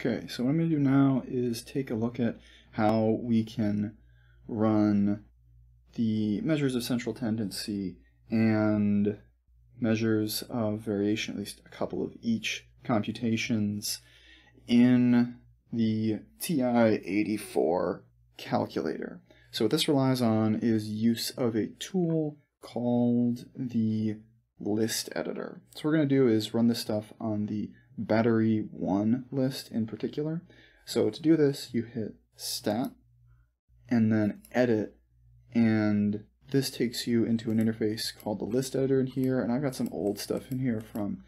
Okay, so what I'm going to do now is take a look at how we can run the measures of central tendency and measures of variation, at least a couple of each, computations in the TI-84 calculator. So what this relies on is use of a tool called the list editor. So what we're going to do is run this stuff on the battery 1 list in particular. So to do this, you hit stat and then edit, and this takes you into an interface called the list editor in here. And I've got some old stuff in here from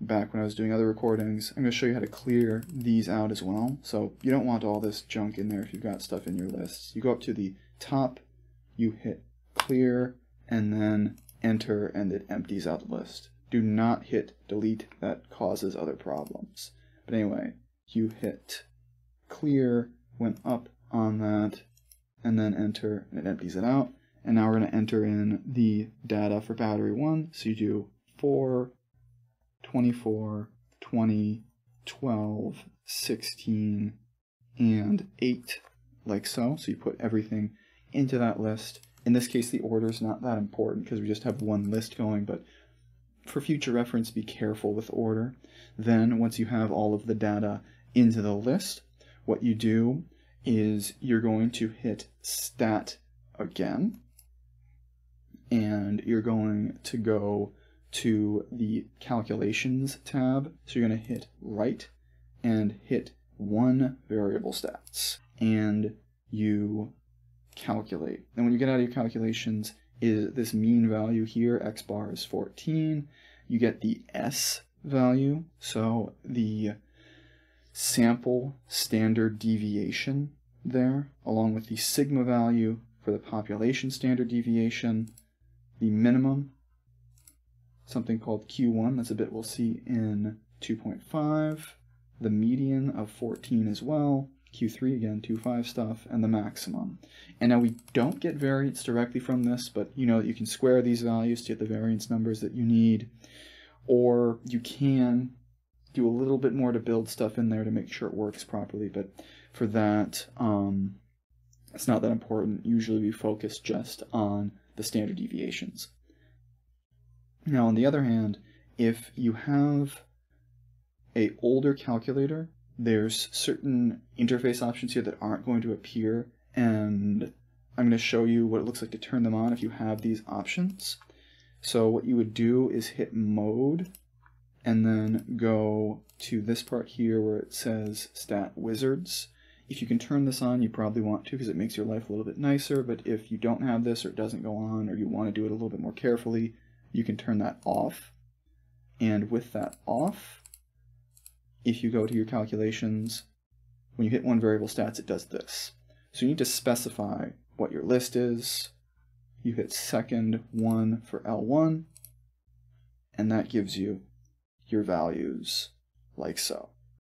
back when I was doing other recordings. I'm going to show you how to clear these out as well. So you don't want all this junk in there if you've got stuff in your lists. You go up to the top, you hit clear, and then enter, and it empties out the list. Do not hit delete, that causes other problems. But anyway, you hit clear, went up on that, and then enter, and it empties it out. And now we're going to enter in the data for battery 1. So you do 4, 24, 20, 12, 16, and 8, like so. So you put everything into that list. In this case, the order is not that important because we just have one list going, but for future reference, be careful with order. Then, once you have all of the data into the list, what you do is you're going to hit stat again, and you're going to go to the calculations tab. So you're going to hit right and hit one variable stats, and you calculate. And when you get out of your calculations, is this mean value here, x bar is 14. You get the S value, so the sample standard deviation there, along with the sigma value for the population standard deviation, the minimum, something called Q1, that's a bit we'll see in 2.5, the median of 14 as well, Q3 again, 2.5 stuff, and the maximum. And now we don't get variance directly from this, but you know that you can square these values to get the variance numbers that you need, or you can do a little bit more to build stuff in there to make sure it works properly, but for that, it's not that important. Usually we focus just on the standard deviations. Now, on the other hand, if you have an older calculator, there's certain interface options here that aren't going to appear, and I'm going to show you what it looks like to turn them on if you have these options. So what you would do is hit mode, and then go to this part here where it says stat wizards. If you can turn this on, you probably want to because it makes your life a little bit nicer, but if you don't have this or it doesn't go on or you want to do it a little bit more carefully, you can turn that off. And with that off, if you go to your calculations, when you hit one variable stats, it does this. So you need to specify what your list is. You hit second 1 for L1, and that gives you your values like so.